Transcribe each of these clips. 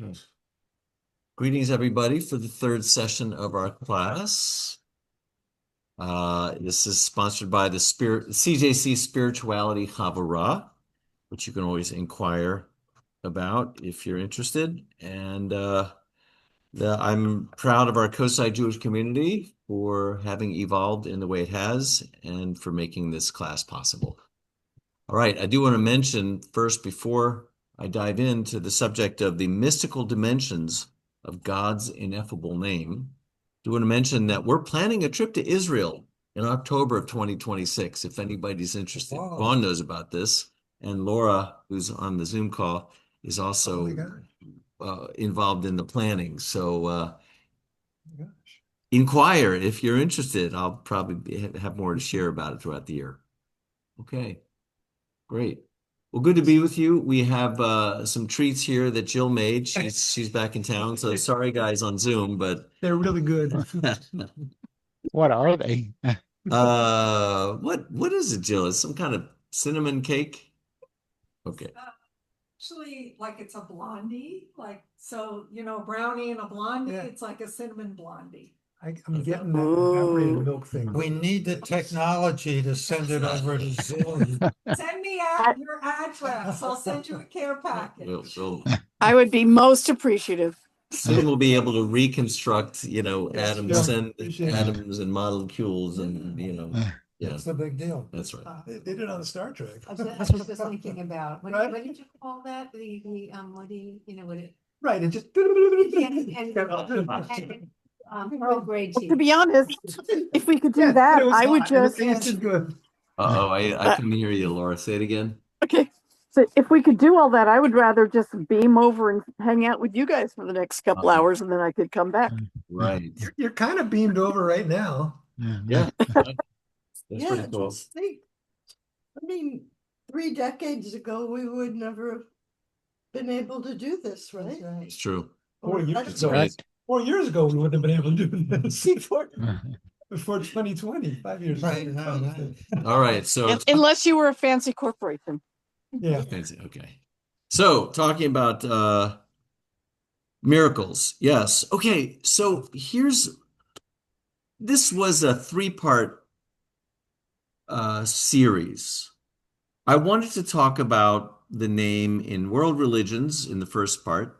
Yes. Greetings, everybody, for the third session of our class. This is sponsored by the CJC Spirituality Chavurah, which you can always inquire about if you're interested. And I'm proud of our Kosai Jewish community for having evolved in the way it has and for making this class possible. All right, I do want to mention first, before I dive into the subject of the mystical dimensions of God's ineffable name, I do want to mention that we're planning a trip to Israel in October of 2026, if anybody's interested. Wow. Vaughn knows about this, and Laura, who's on the Zoom call, is also involved in the planning. So inquire if you're interested. I'll probably have more to share about it throughout the year. Okay. Great. Well, good to be with you. We have some treats here that Jill made. She's back in town, so sorry guys on Zoom, but they're really good. What are they? what is it, Jill? It's some kind of cinnamon cake? Okay. Actually, like it's a blondie, brownie and a blondie. Yeah. It's like a cinnamon blondie. I'm getting that evaporated milk thing. We need the technology to send it over to Zoom. Send me your address. I'll send you a care package. I would be most appreciative. Soon we'll be able to reconstruct, atoms and appreciate it. atoms and molecules and, yeah, It's a big deal. that's right. They did it on Star Trek. I was just thinking about what, Right. what did you call that? What do you what it? Right, it just. Pearl grade tea. To be honest, if we could do Yeah, that, it was I would hot, and it just, tasted good. Uh-oh, I couldn't hear you, Laura. Say it again. okay. So if we could do all that, I would rather just beam over and hang out with you guys for the next couple hours and then I could come back. Right. You're kind of beamed over right now. Yeah. That's Yeah, pretty cool. just think. I mean, 3 decades ago, we would never have been able to do this, right? It's true. 4 years That's ago. right. 4 years ago, we wouldn't have been able to do this. Before 2020, 5 years Right, ago. right. All right. So Unless you were a fancy corporation. Yeah. okay. So talking about miracles. Yes. Okay. So this was a 3-part series. I wanted to talk about the name in world religions in the first part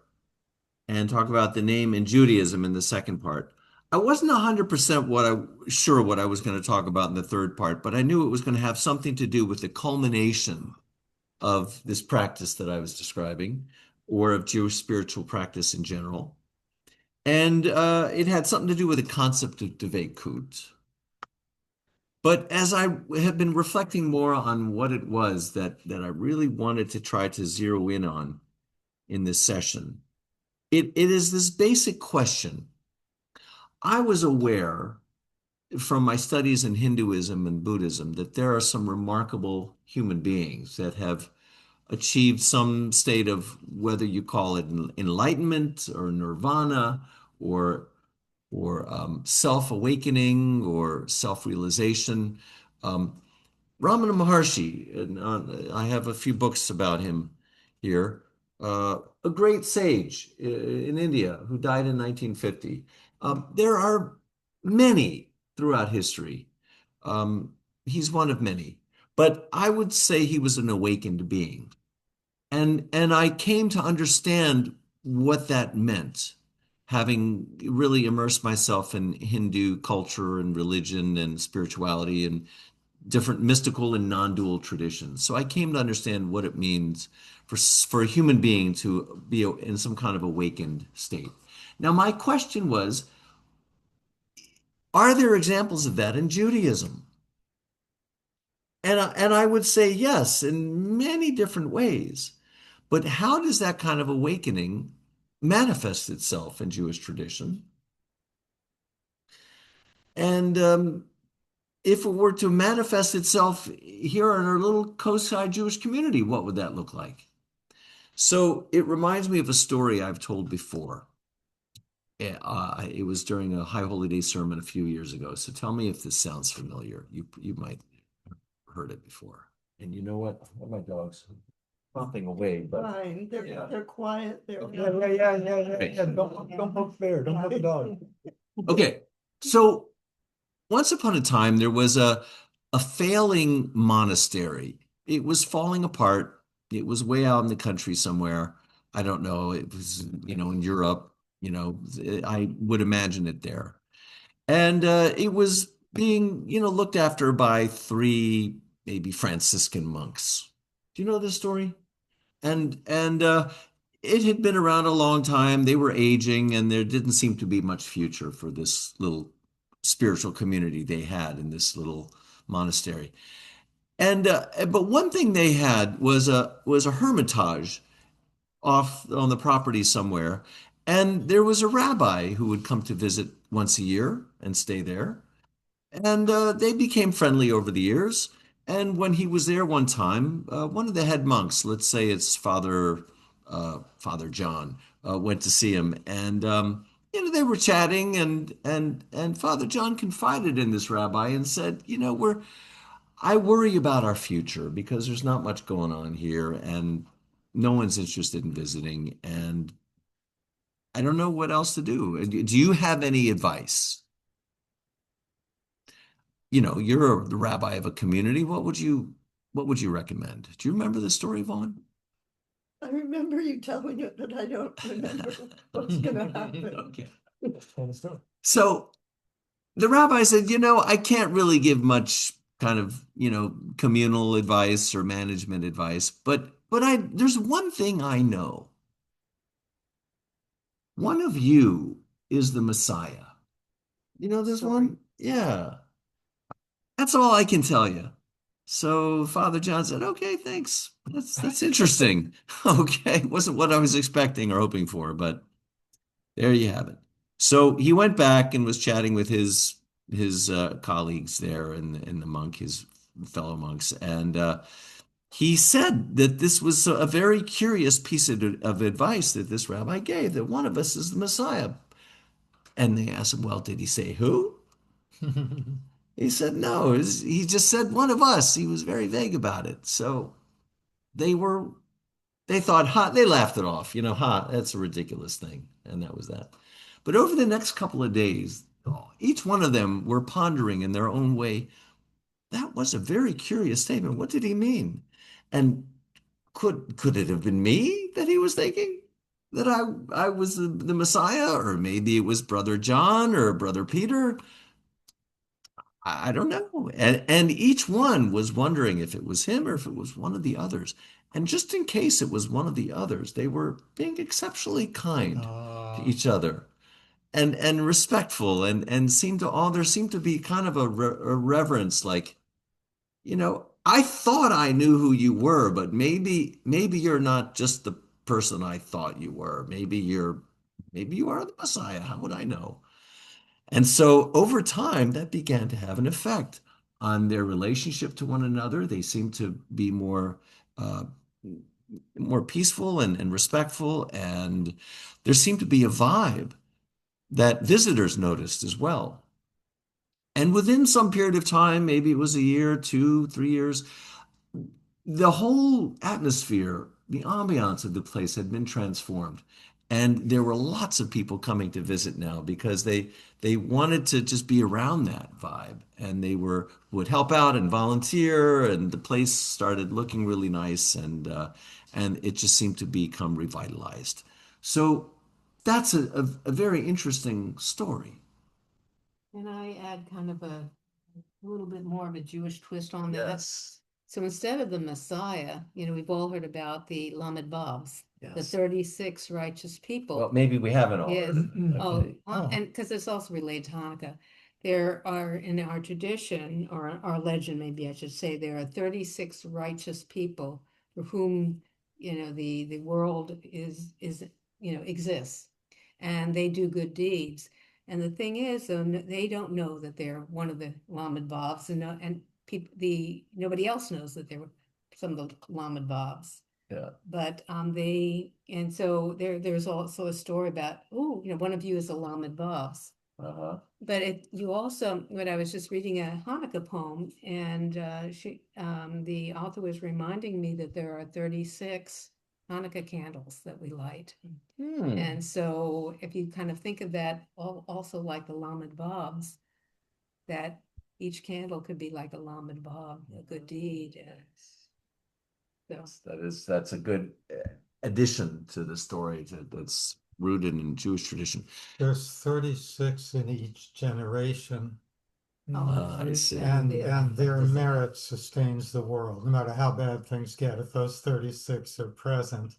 and talk about the name in Judaism in the second part. I wasn't 100% sure what I was going to talk about in the third part, but I knew it was going to have something to do with the culmination of this practice that I was describing, or of Jewish spiritual practice in general. And it had something to do with the concept of Devekut. But as I have been reflecting more on what it was that I really wanted to try to zero in on in this session, it is this basic question. I was aware from my studies in Hinduism and Buddhism that there are some remarkable human beings that have achieved some state of, whether you call it enlightenment or nirvana or self-awakening or self-realization. Ramana Maharshi, and I have a few books about him here, a great sage in India who died in 1950. There are many throughout history. He's one of many, but I would say he was an awakened being. And I came to understand what that meant, having really immersed myself in Hindu culture and religion and spirituality and different mystical and non-dual traditions. So I came to understand what it means for a human being to be in some kind of awakened state. Now, my question was, are there examples of that in Judaism? And I would say yes, in many different ways. But how does that kind of awakening manifest itself in Jewish tradition? And if it were to manifest itself here in our little coastside Jewish community, what would that look like? So it reminds me of a story I've told before. It was during a High Holy Day sermon a few years ago. So tell me if this sounds familiar. You might have heard it before. And you know what? My dogs. Popping away, but Fine, Yeah. they're quiet, they're. Yeah. Don't poke bear, don't poke dog. okay. So once upon a time, there was a failing monastery. It was falling apart. It was way out in the country somewhere. I don't know. It was, in Europe. I would imagine it there. And it was being, looked after by three maybe Franciscan monks. Do you know this story? And it had been around a long time. They were aging, and there didn't seem to be much future for this little spiritual community they had in this little monastery. And but one thing they had was a hermitage off on the property somewhere, and there was a rabbi who would come to visit once a year and stay there. And they became friendly over the years. And when he was there one time, one of the head monks, let's say it's Father John, went to see him, and they were chatting, and Father John confided in this rabbi and said, I worry about our future because there's not much going on here, and no one's interested in visiting, and I don't know what else to do. Do you have any advice? You're the rabbi of a community. What would you recommend? Do you remember the story, Vaughn? I remember you telling it, but I don't remember what's gonna happen. Okay. Tell the story. So the rabbi said, I can't really give much kind of, communal advice or management advice, but there's one thing I know. One of you is the Messiah. You know this one? Yeah. That's all I can tell you. So Father John said, "Okay, thanks. That's interesting. Okay, wasn't what I was expecting or hoping for, but there you have it." So he went back and was chatting with his colleagues there and the monk, his fellow monks, and he said that this was a very curious piece of advice that this rabbi gave, that one of us is the Messiah. And they asked him, "Well, did he say who?" He said, "No, he just said one of us." He was very vague about it. So they were, they thought, ha, they laughed it off, that's a ridiculous thing. And that was that. But over the next couple of days, each one of them were pondering in their own way, that was a very curious statement. What did he mean? And could it have been me that he was thinking? That I was the Messiah? Or maybe it was Brother John or Brother Peter? I don't know. And each one was wondering if it was him or if it was one of the others. And just in case it was one of the others, they were being exceptionally kind to each other and respectful and there seemed to be kind of a reverence, like, I thought I knew who you were, but maybe you're not just the person I thought you were. Maybe you are the Messiah. How would I know? And so over time, that began to have an effect on their relationship to one another. They seemed to be uh, more peaceful and respectful, and there seemed to be a vibe that visitors noticed as well. And within some period of time, maybe it was a year, 2, 3 years, the whole atmosphere, the ambiance of the place had been transformed. And there were lots of people coming to visit now because they wanted to just be around that vibe, and they would help out and volunteer, and the place started looking really nice, and it just seemed to become revitalized. So that's a very interesting story. And I add kind of a little bit more of a Jewish twist on that. Yes. So instead of the Messiah, we've all heard about the Lamed Vavs, the Yes. 36 righteous people. Well, maybe we haven't all. Yes. Okay. And because it's also related to Hanukkah. There are, in our tradition, or our legend, maybe I should say, there are 36 righteous people for whom, the world exists, and they do good deeds. And the thing is, though, they don't know that they're one of the Lamed Vavs, and nobody else knows that they were some of the Lamed Vavs. Yeah. But so there's also a story about, one of you is a Lamed Vavs. But you also, when I was just reading a Hanukkah poem, and the author was reminding me that there are 36 Hanukkah candles that we light. And so if you kind of think of that also like the Lamed Vavs, that each candle could be like a Lamed Vav, a good deed. That's a good addition to the story that's rooted in Jewish tradition. There's 36 in each generation. I see. And their merit sustains the world, no matter how bad things get. If those 36 are present,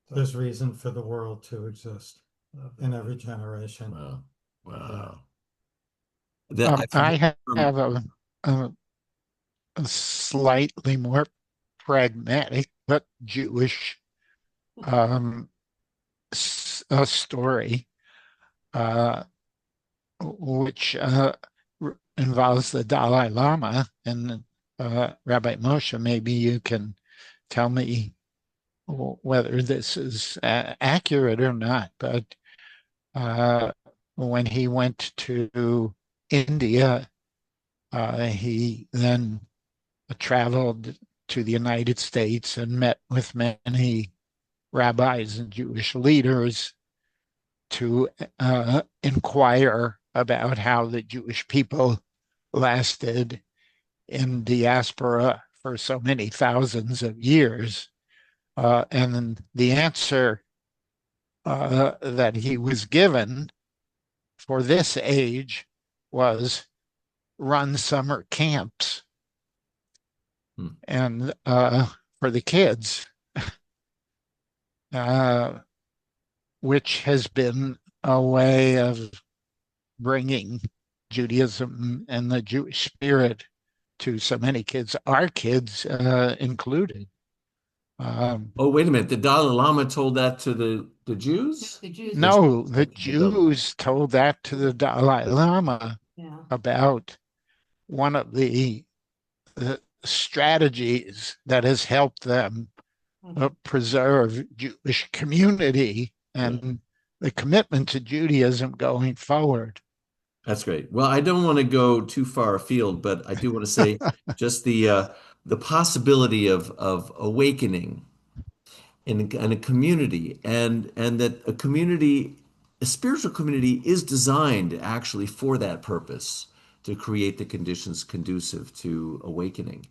there's reason for the world to exist in every generation. Wow. Wow. I have a slightly more pragmatic but Jewish a story which involves the Dalai Lama and Rabbi Moshe. Maybe you can tell me whether this is accurate or not, but when he went to India, he then traveled to the United States and met with many rabbis and Jewish leaders to inquire about how the Jewish people lasted in diaspora for so many thousands of years. And the answer that he was given for this age was run summer camps. And for the kids, which has been a way of bringing Judaism and the Jewish spirit to so many kids, our kids included. Oh, wait a minute. The Dalai Lama told that to the Jews? The Jews. No, the Jews told that to the Dalai Lama about one of the strategies that has helped them preserve Jewish community and the commitment to Judaism going forward. That's great. Well, I don't want to go too far afield, but I do want to say just the possibility of awakening in a community, and that a spiritual community is designed actually for that purpose, to create the conditions conducive to awakening.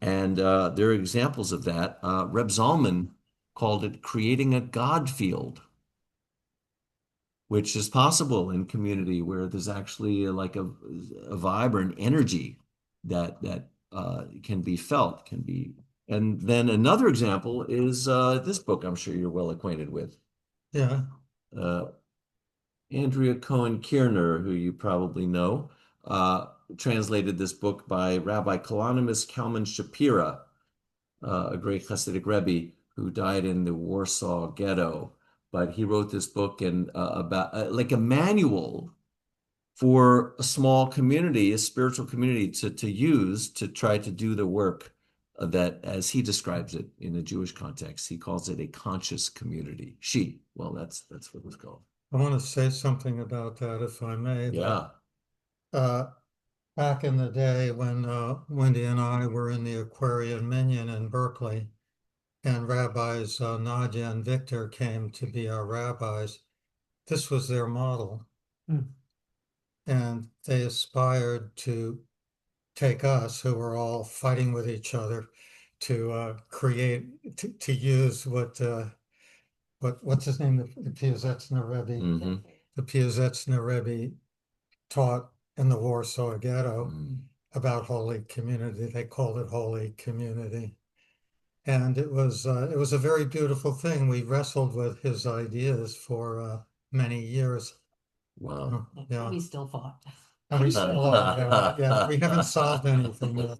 And there are examples of that. Reb Zalman called it creating a God field, which is possible in community where there's actually like a vibe or an energy that can be felt, can be. And then another example is this book I'm sure you're well acquainted with. Yeah. Andrea Cohen Kierner, who you probably know, translated this book by Rabbi Kalonymus Kalman Shapira, a great Hasidic Rebbe who died in the Warsaw Ghetto. But he wrote this book and about like a manual for a small community, a spiritual community to use to try to do the work that, as he describes it in a Jewish context, he calls it a conscious community. Well, that's what it was called. I want to say something about that, if I may. Yeah. Back in the day when Wendy and I were in the Aquarian Minyan in Berkeley, and rabbis Nadia and Victor came to be our rabbis, this was their model. And they aspired to take us, who were all fighting with each other, to create, to use what's his name, the Piazetzner Rebbe, the Piazetzner Rebbe taught in the Warsaw Ghetto about holy community. They called it holy community. And it was a very beautiful thing. We wrestled with his ideas for many years. Wow. Yeah. We still fought. And we still are. Yeah, we haven't solved anything yet.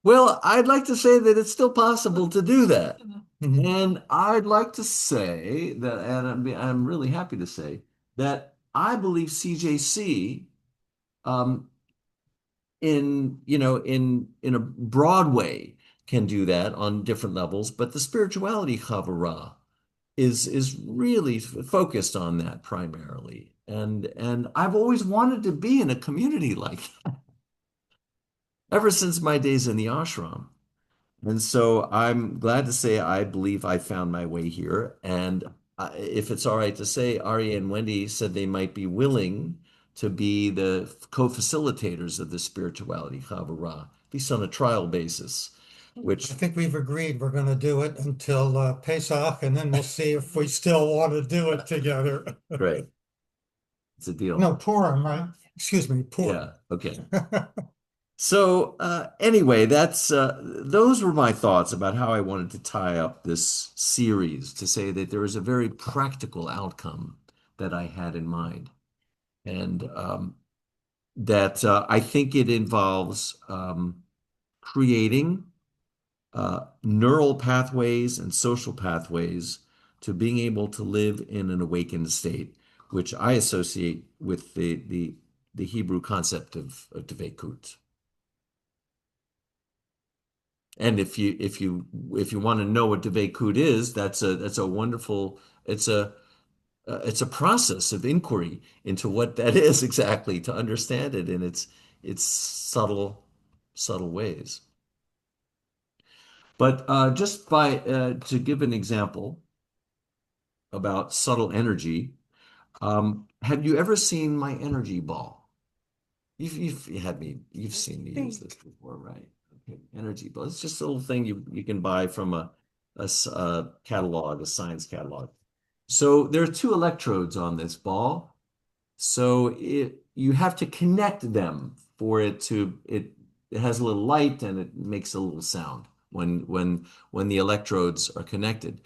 Well, I'd like to say that it's still possible to do that. And I'd like to say that, and I'm really happy to say that I believe CJC in a broad way can do that on different levels, but the spirituality Chavurah is really focused on that primarily. And I've always wanted to be in a community like that ever since my days in the ashram. And so I'm glad to say I believe I found my way here. And if it's all right to say, Ari and Wendy said they might be willing to be the co-facilitators of the spirituality Chavurah, at least on a trial basis, which I think we've agreed we're going to do it until Pesach, and then we'll see if we still want to do it together. great. It's a deal. No, Purim, right? Excuse me, Purim. Yeah, okay. So anyway, that's those were my thoughts about how I wanted to tie up this series to say that there is a very practical outcome that I had in mind, and that I think it involves creating neural pathways and social pathways to being able to live in an awakened state, which I associate with the Hebrew concept of Devekut. And if you want to know what Devekut is, that's a wonderful it's a process of inquiry into what that is exactly to understand it in its subtle ways. But just by to give an example about subtle energy, have you ever seen my energy ball? You've seen me use this before, right? Okay, energy ball. It's just a little thing you can buy from a catalog, a science catalog. So there are two electrodes on this ball. So you have to connect them for it has a little light and it makes a little sound when the electrodes are connected.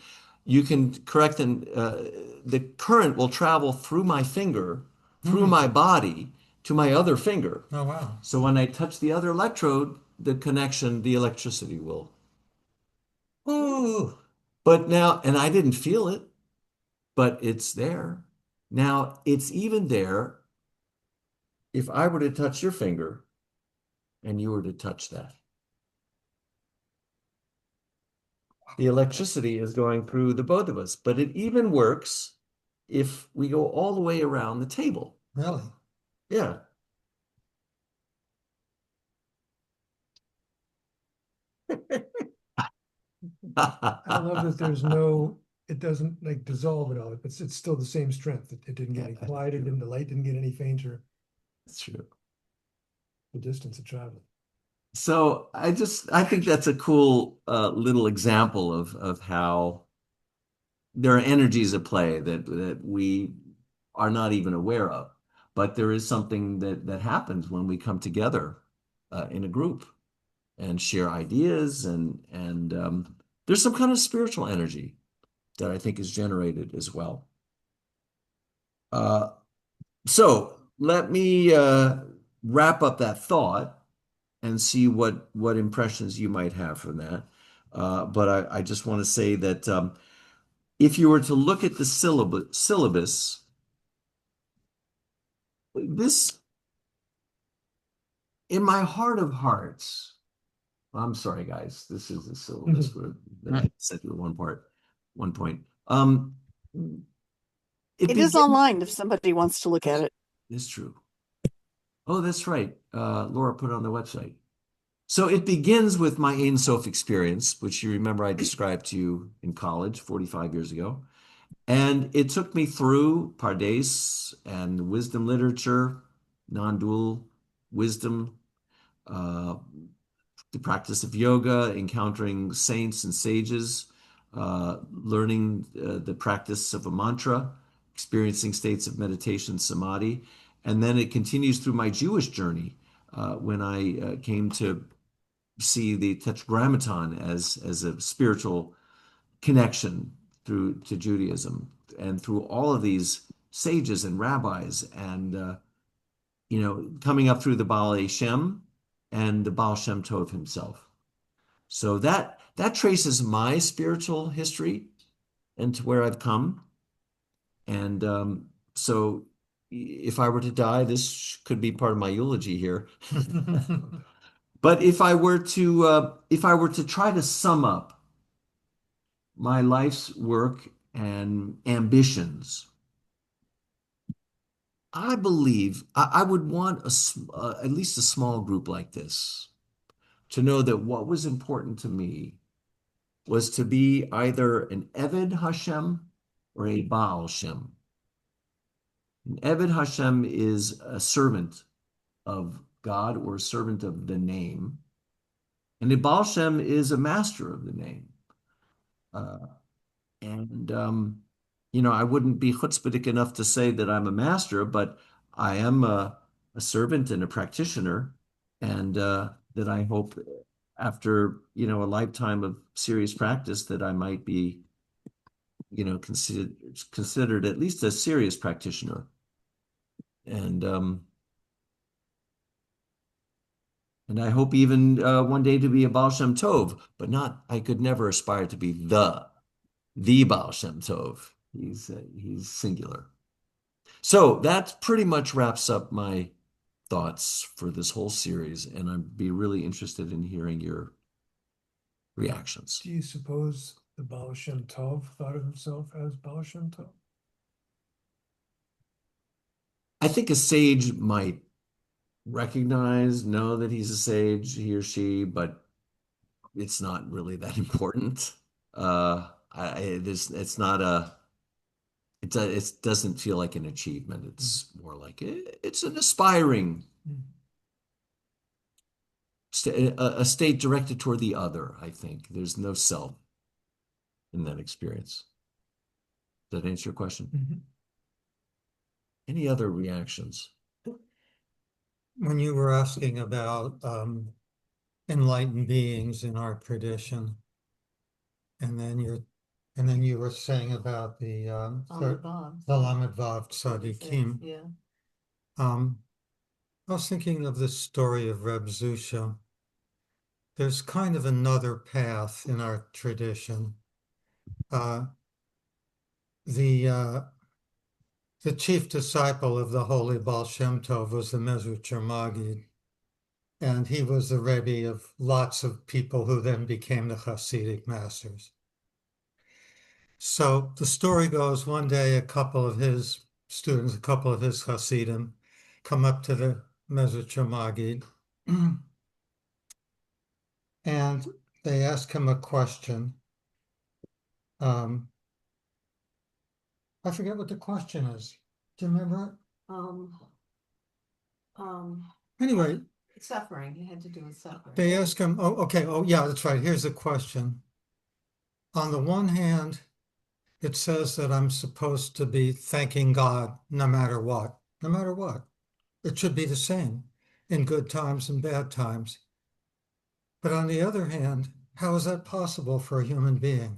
You can correct them. The current will travel through my finger, through my body to my other finger. Oh, wow. So when I touch the other electrode, the electricity will. Ooh. But now, and I didn't feel it, but it's there. Now, it's even there if I were to touch your finger and you were to touch that. The electricity is going through the both of us, but it even works if we go all the way around the table. Really? Yeah. I love that it doesn't like dissolve at all. It's still the same strength. It didn't get any quieter, the light didn't get any fainter, That's true. the distance it traveled. So I think that's a cool little example of how there are energies at play that we are not even aware of, but there is something that happens when we come together in a group and share ideas and there's some kind of spiritual energy that I think is generated as well. So let me wrap up that thought and see what impressions you might have from that. But I just want to say that if you were to look at the syllabus, this, in my heart of hearts, I'm sorry, guys, this is the syllabus that I said at one point. It is online if somebody wants to look at it. It's true. Oh, that's right. Laura put it on the website. So it begins with my Ein Sof experience, which you remember I described to you in college 45 years ago. And it took me through Pardes and wisdom literature, non-dual wisdom, the practice of yoga, encountering saints and sages, learning the practice of a mantra, experiencing states of meditation, samadhi. And then it continues through my Jewish journey when I came to see the Tetragrammaton as a spiritual connection to Judaism and through all of these sages and rabbis and coming up through the Baal Shem and the Baal Shem Tov himself. So that traces my spiritual history and to where I've come. And so if I were to die, this could be part of my eulogy here. But if I were to try to sum up my life's work and ambitions. I believe I would want at least a small group like this to know that what was important to me was to be either an Eved Hashem or a Baal Shem. An Eved Hashem is a servant of God or a servant of the name, and a Baal Shem is a master of the name. Uh, and I wouldn't be chutzpahdik enough to say that I'm a master, but I am a servant and a practitioner, and that I hope after a lifetime of serious practice that I might be considered at least a serious practitioner. And I hope even one day to be a Baal Shem Tov, but not, I could never aspire to be the Baal Shem Tov. He's singular. So that pretty much wraps up my thoughts for this whole series, and I'd be really interested in hearing your reactions. Do you suppose the Baal Shem Tov thought of himself as Baal Shem Tov? I think a sage might know that he's a sage, he or she, but it's not really that important. It's not it doesn't feel like an achievement. It's more like it's an aspiring a state directed toward the other, I think. There's no self in that experience. Does that answer your question? Mm-hmm. Any other reactions? When you were asking about enlightened beings in our tradition, and then you were saying about the Lamed Vav Tzadikim. Yeah. I was thinking of this story of Reb Zusha. There's kind of another path in our tradition. The chief disciple of the holy Baal Shem Tov was the Mezritcher Magid, and he was the Rebbe of lots of people who then became the Hasidic masters. So the story goes, one day a couple of his students, a couple of his Hasidim, come up to the Mezritcher Magid, and they ask him a question. I forget what the question is. Do you remember it? Anyway, Suffering. It had to do with suffering. they ask him, oh, okay, oh yeah, that's right. Here's the question. On the one hand, it says that I'm supposed to be thanking God no matter what. No matter what. It should be the same in good times and bad times. But on the other hand, how is that possible for a human being?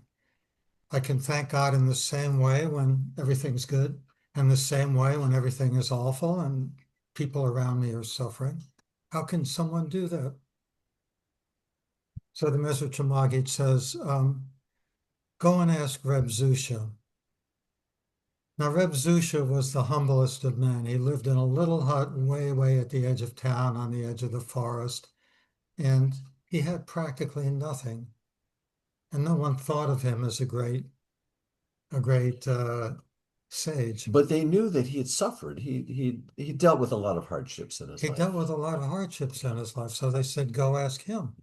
I can thank God in the same way when everything's good, and the same way when everything is awful and people around me are suffering. How can someone do that? So the Mezritcher Magid says, go and ask Reb Zusha. Now, Reb Zusha was the humblest of men. He lived in a little hut way, way at the edge of town, on the edge of the forest, and he had practically nothing. And no one thought of him as a great sage. But they knew that he had suffered. He dealt with a lot of hardships in his life. He dealt with a lot of hardships in his life. So they said, go ask him.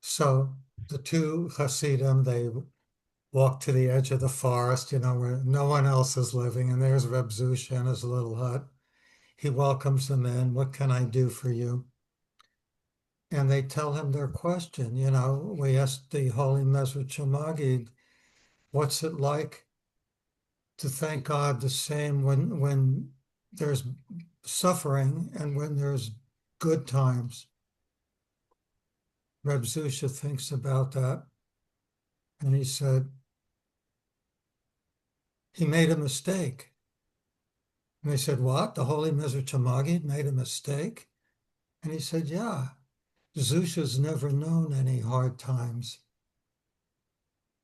So the two Hasidim, they walked to the edge of the forest, where no one else is living. And there's Reb Zusha in his little hut. He welcomes them in. What can I do for you? And they tell him their question. We asked the holy Mezritcher Magid, what's it like to thank God the same when there's suffering and when there's good times? Reb Zusha thinks about that, and he said, he made a mistake. And they said, what? The holy Mezritcher Magid made a mistake? And he said, yeah. Zusha's never known any hard times.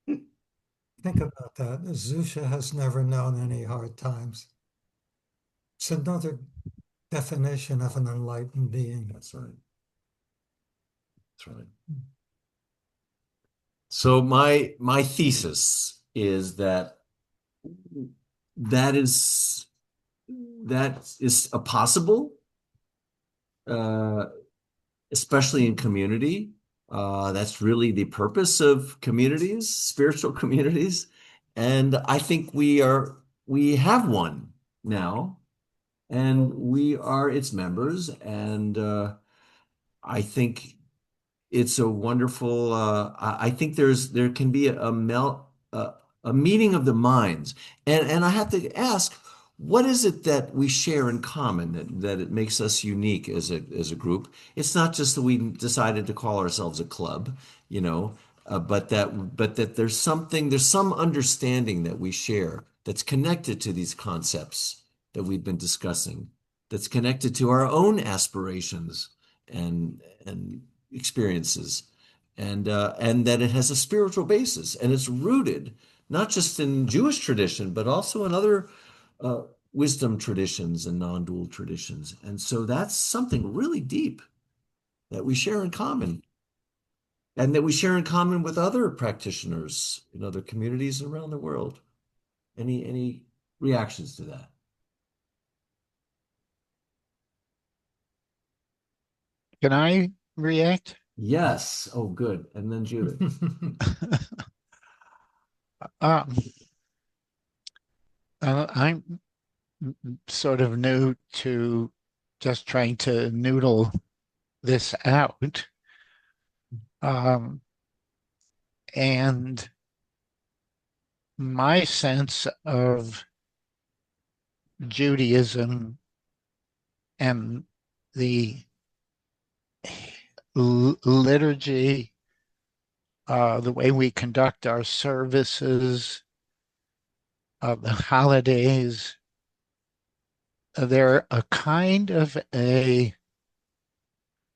Think about that. Zusha has never known any hard times. It's another definition of an enlightened being. That's right. That's right. So my thesis is that that is that is a possible, uh, especially in community. That's really the purpose of communities, spiritual communities. And I think we have one now, and we are its members. And I think it's a wonderful. I think there can be a meeting of the minds, and I have to ask, what is it that we share in common that it makes us unique as a group? It's not just that we decided to call ourselves a club, you know, but that there's some understanding that we share that's connected to these concepts that we've been discussing, that's connected to our own aspirations and experiences, and that it has a spiritual basis, and it's rooted not just in Jewish tradition but also in other uh, wisdom traditions and non-dual traditions. And so that's something really deep that we share in common, and that we share in common with other practitioners in other communities around the world. Any reactions to that? Can I react? Yes. Oh, good. And then Judith. Um, I'm sort of new to just trying to noodle this out. Um, and my sense of Judaism and the liturgy, the way we conduct our services, the holidays, they're a kind of a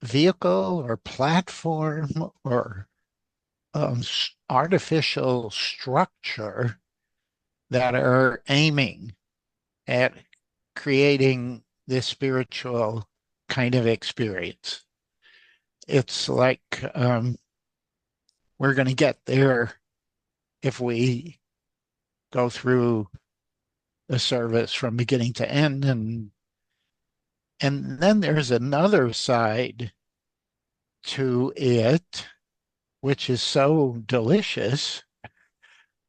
vehicle or platform or artificial structure that are aiming at creating this spiritual kind of experience. It's like we're going to get there if we go through the service from beginning to end, and then there's another side to it which is so delicious,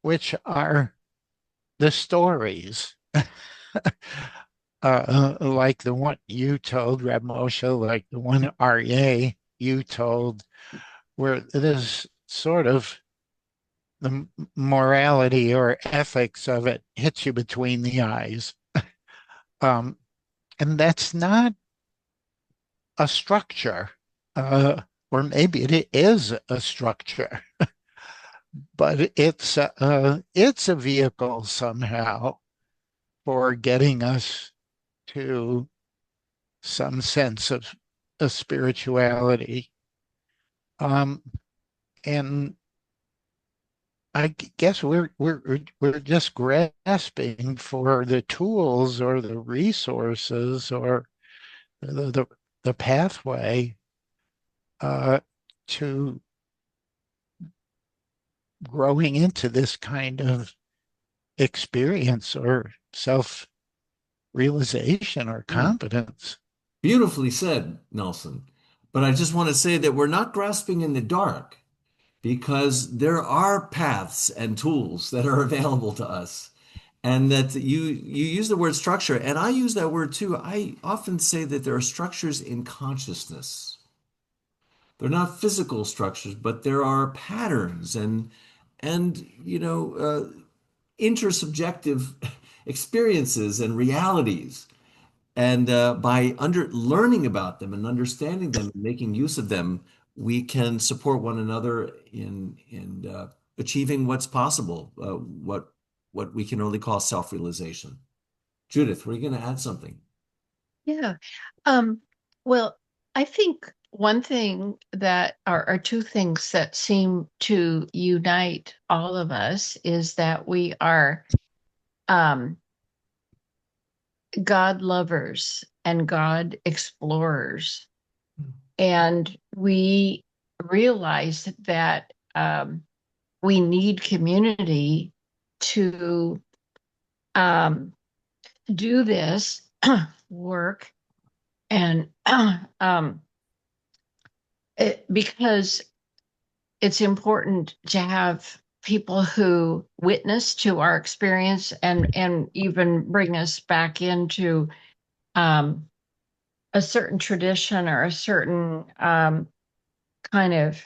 which are the stories. Like the one you told, Reb Moshe, like the one RA you told, where it is sort of the morality or ethics of it hits you between the eyes. Um, and that's not a structure, or maybe it is a structure, but it's a vehicle somehow for getting us to some sense of a spirituality. Um, and I guess we're just grasping for the tools or the resources or the pathway uh, to growing into this kind of experience or self realization or competence. Beautifully said, Nelson. But I just want to say that we're not grasping in the dark, because there are paths and tools that are available to us. And that you use the word structure, and I use that word too. I often say that there are structures in consciousness. They're not physical structures, but there are patterns and intersubjective experiences and realities. And by learning about them and understanding them and making use of them, we can support one another in achieving what's possible, what we can only call self-realization. Judith, were you going to add something? Yeah. Um, well, I think one thing that are two things that seem to unite all of us is that we are um, God lovers and God explorers. And we realize that we need community to do this work, and because it's important to have people who witness to our experience and even bring us back into a certain tradition or a certain kind of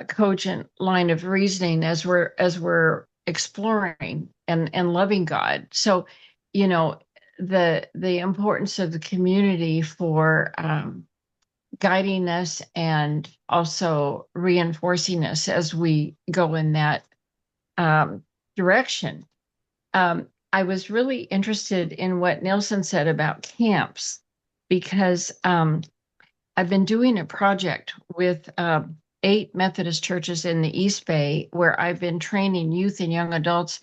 cogent line of reasoning as we're exploring and loving God. So, you know, the importance of the community for guiding us and also reinforcing us as we go in that direction. I was really interested in what Nilsson said about camps, because I've been doing a project with 8 Methodist churches in the East Bay, where I've been training youth and young adults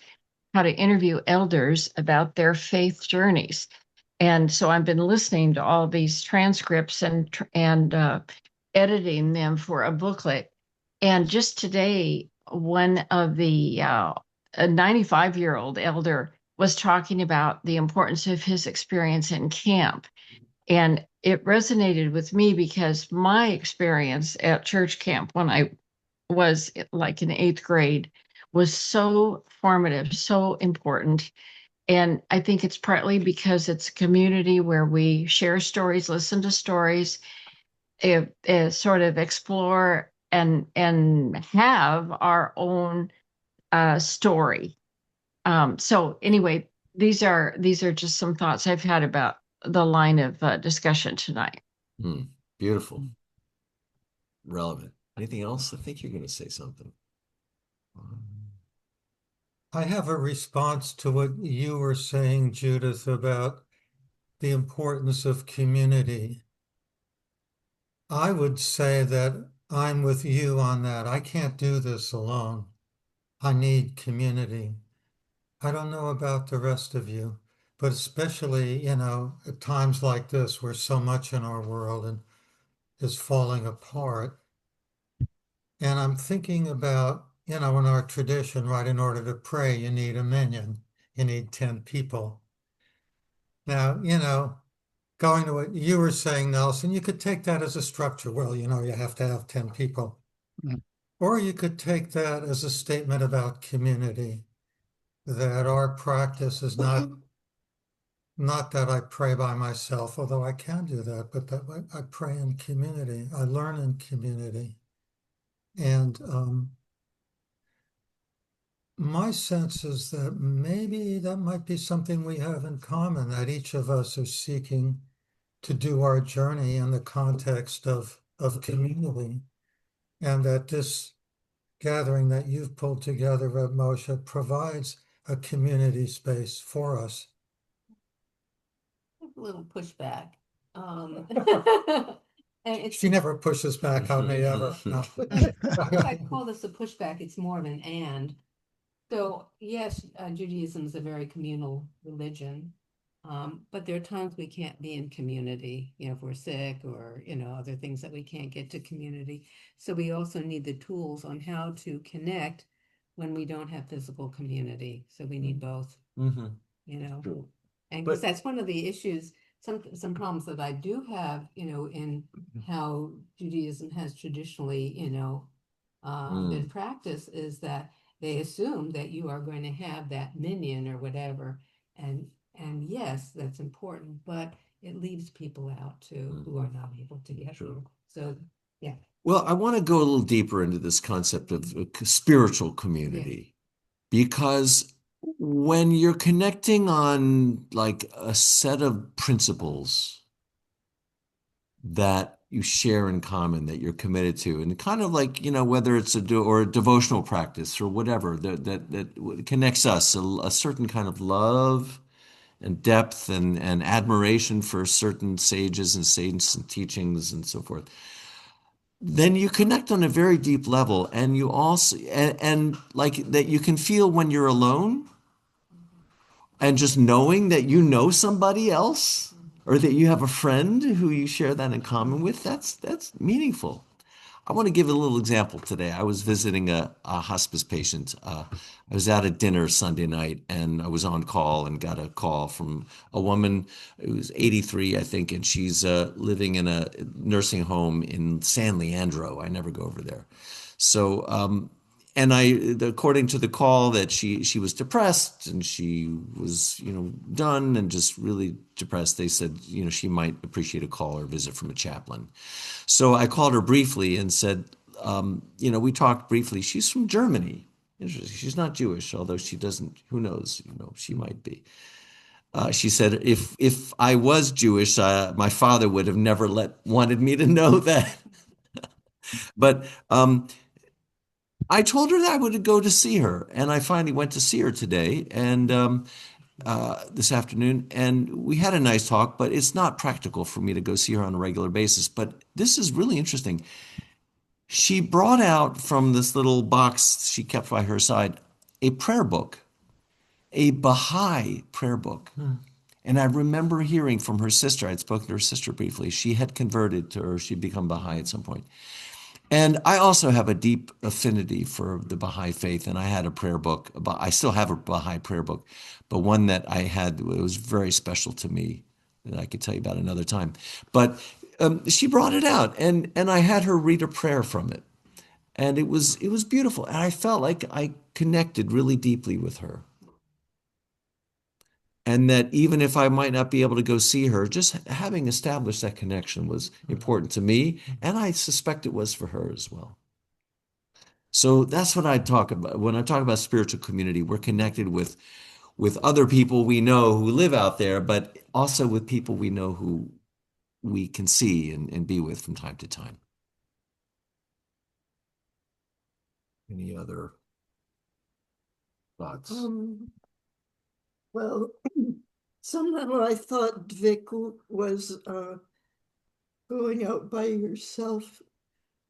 how to interview elders about their faith journeys. And so I've been listening to all these transcripts and editing them for a booklet. And just today, one of the a 95-year-old elder was talking about the importance of his experience in camp. And it resonated with me because my experience at church camp when I was like in 8th grade was so formative, so important. And I think it's partly because it's a community where we share stories, listen to stories, sort of explore and have our own story. So anyway, these are just some thoughts I've had about the line of discussion tonight. Beautiful. Relevant. Anything else? I think you're going to say something. I have a response to what you were saying, Judith, about the importance of community. I would say that I'm with you on that. I can't do this alone. I need community. I don't know about the rest of you, but especially, at times like this where so much in our world is falling apart. And I'm thinking about, in our tradition, right, in order to pray, you need a minyan, you need 10 people. Now, going to what you were saying, Nelson, you could take that as a structure. Well, you have to have 10 people. Or you could take that as a statement about community, that our practice is not that I pray by myself, although I can do that, but that I pray in community. I learn in community. And my sense is that maybe that might be something we have in common, that each of us are seeking to do our journey in the context of community, and that this gathering that you've pulled together, Reb Moshe, provides a community space for us. A little pushback. And She never pushes back on me ever. No. I call this a pushback. It's more of an and. So yes, Judaism is a very communal religion, but there are times we can't be in community, if we're sick or, other things that we can't get to community. So we also need the tools on how to connect when we don't have physical community. So we need both, True. And because that's one of the issues, some problems that I do have, in how Judaism has traditionally, been practiced, is that they assume that you are going to have that minyan or whatever. And yes, that's important, but it leaves people out too who are not able to get through. So, yeah. Well, I want to go a little deeper into this concept of spiritual community, because when you're connecting on like a set of principles that you share in common, that you're committed to, and kind of like, whether it's a devotional practice or whatever that connects us, a certain kind of love and depth and admiration for certain sages and saints and teachings and so forth, then you connect on a very deep level. And you also, and like that you can feel when you're alone, and just knowing that you know somebody else, or that you have a friend who you share that in common with, that's meaningful. I want to give a little example today. I was visiting a hospice patient. I was at a dinner Sunday night and I was on call and got a call from a woman who was 83, I think, and she's living in a nursing home in San Leandro. I never go over there. So, and according to the call, that she was depressed and she was, done and just really depressed. They said, she might appreciate a call or visit from a chaplain. So I called her briefly and said, we talked briefly. She's from Germany. Interesting. She's not Jewish, although she doesn't. Who knows? She might be. She said, if I was Jewish, my father would have never wanted me to know that. But I told her that I would go to see her, and I finally went to see her today and this afternoon, and we had a nice talk. But it's not practical for me to go see her on a regular basis. But this is really interesting. She brought out from this little box she kept by her side a prayer book, a Baha'i prayer book. And I remember hearing from her sister, I'd spoken to her sister briefly. She had converted to her, she'd become Baha'i at some point. And I also have a deep affinity for the Baha'i faith, and I had a prayer book. I still have a Baha'i prayer book, but one that I had, it was very special to me that I could tell you about another time. But she brought it out, and I had her read a prayer from it, and it was beautiful, and I felt like I connected really deeply with her. And that even if I might not be able to go see her, just having established that connection was important to me, and I suspect it was for her as well. So that's what I talk about. When I talk about spiritual community, we're connected with other people we know who live out there, but also with people we know who we can see and be with from time to time. Any other thoughts? Well, somehow I thought Devekut was going out by yourself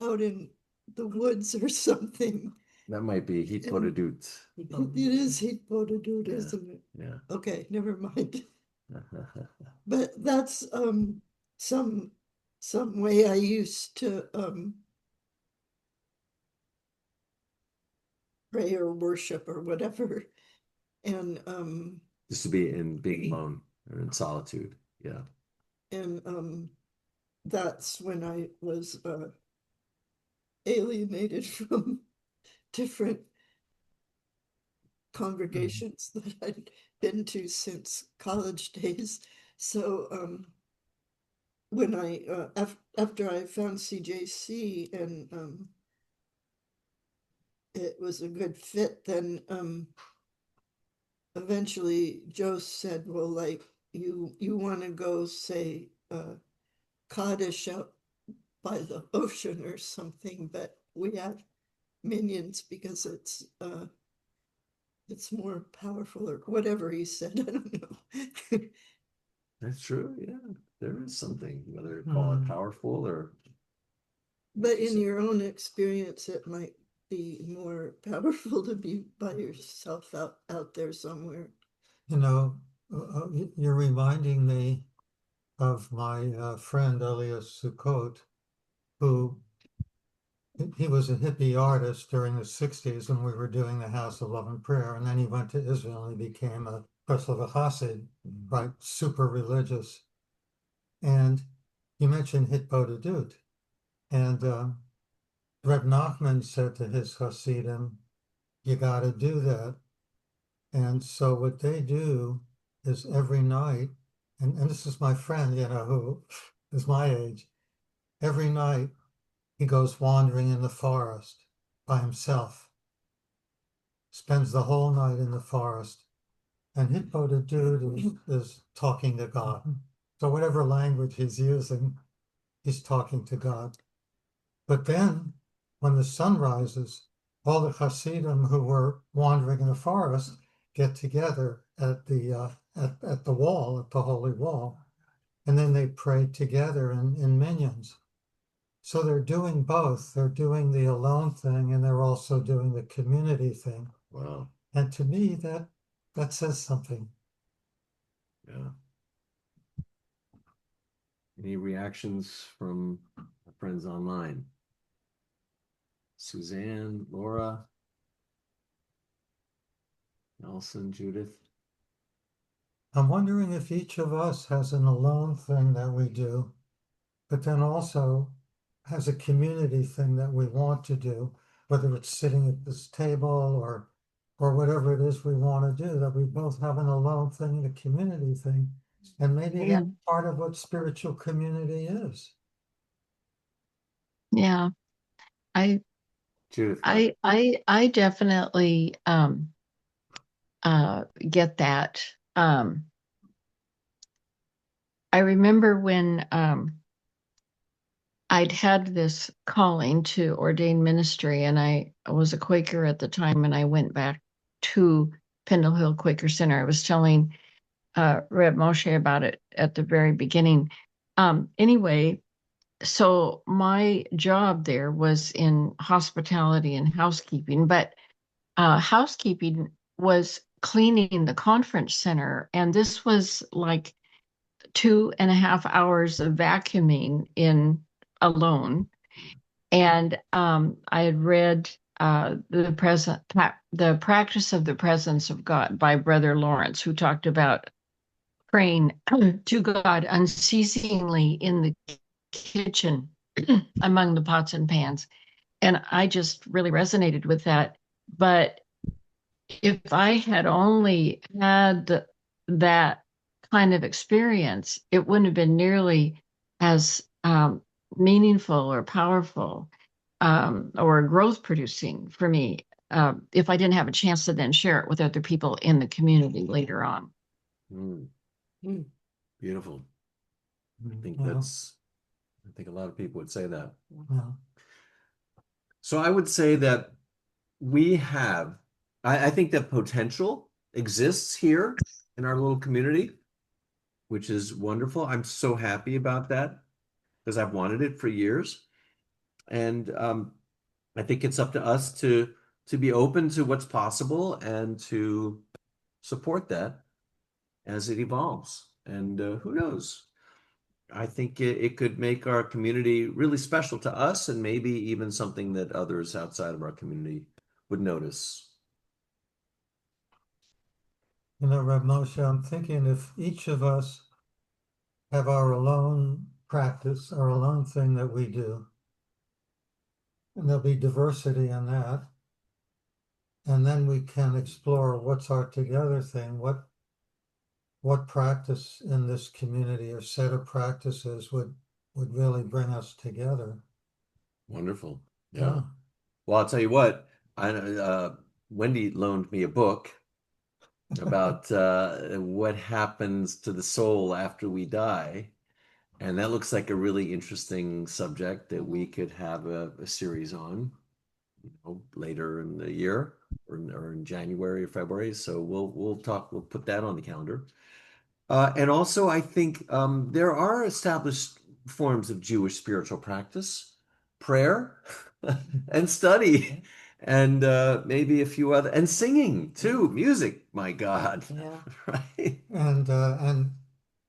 out in the woods or something. That might be Hitbodedut. It is Hitbodedut, Yeah. isn't it? Yeah. Okay, never mind. But that's some way I used to pray or worship or whatever. And Just to be in being alone or in solitude. Yeah. and that's when I was alienated from different congregations that I'd been to since college days. So when I after I found CJC and it was a good fit, then eventually Joe said, well, like you want to go say Kaddish out by the ocean or something, but we have minions because it's more powerful or whatever he said. I don't know. That's true. Yeah. There is something, whether you call it powerful or. But in your own experience, it might be more powerful to be by yourself out there somewhere. You're reminding me of my friend Elias Sukkot, who he was a hippie artist during the 60s when we were doing the House of Love and Prayer, and then he went to Israel and he became a Hasid, right, super religious. And you mentioned Hitbodedut, and Reb Nachman said to his Hasidim, you got to do that. And so what they do is every night, and this is my friend, who is my age, every night he goes wandering in the forest by himself, spends the whole night in the forest, and Hitbodedut is talking to God. So whatever language he's using, he's talking to God. But then when the sun rises, all the Hasidim who were wandering in the forest get together at the wall, at the holy wall, and then they pray together in minions. So they're doing both. They're doing the alone thing, and they're also doing the community thing. Wow. And to me, that says something. Yeah. Any reactions from friends online? Suzanne, Laura, Nelson, Judith. I'm wondering if each of us has an alone thing that we do, but then also has a community thing that we want to do, whether it's sitting at this table or whatever it is we want to do, that we both have an alone thing and a community thing. And maybe Yeah. that's part of what spiritual community is. Yeah. Judith, I definitely get that. I remember when I'd had this calling to ordain ministry, and I was a Quaker at the time, and I went back to Pendle Hill Quaker Center. I was telling Reb Moshe about it at the very beginning. Anyway, so my job there was in hospitality and housekeeping, but housekeeping was cleaning the conference center, and this was like 2.5 hours of vacuuming in alone. And I had read the practice of the presence of God by Brother Lawrence, who talked about praying to God unceasingly in the kitchen among the pots and pans. And I just really resonated with that. But if I had only had that kind of experience, it wouldn't have been nearly as meaningful or powerful or growth producing for me if I didn't have a chance to then share it with other people in the community later on. Beautiful. I think Yeah. I think a lot of people would say that. Yeah. So I would say that we have, I think that potential exists here in our little community, which is wonderful. I'm so happy about that because I've wanted it for years. And I think it's up to us to be open to what's possible and to support that as it evolves. And who knows? I think it could make our community really special to us and maybe even something that others outside of our community would notice. You know, Reb Moshe, I'm thinking if each of us have our alone practice, our alone thing that we do, and there'll be diversity in that, and then we can explore what's our together thing, what practice in this community or set of practices would really bring us together. Wonderful. Yeah. Yeah. Well, I'll tell you what, Wendy loaned me a book about what happens to the soul after we die. And that looks like a really interesting subject that we could have a series on, later in the year or in January or February. So we'll put that on the calendar. And also, I think there are established forms of Jewish spiritual practice, prayer, and study, and maybe a few other, and singing too, music. My God, Yeah. right? And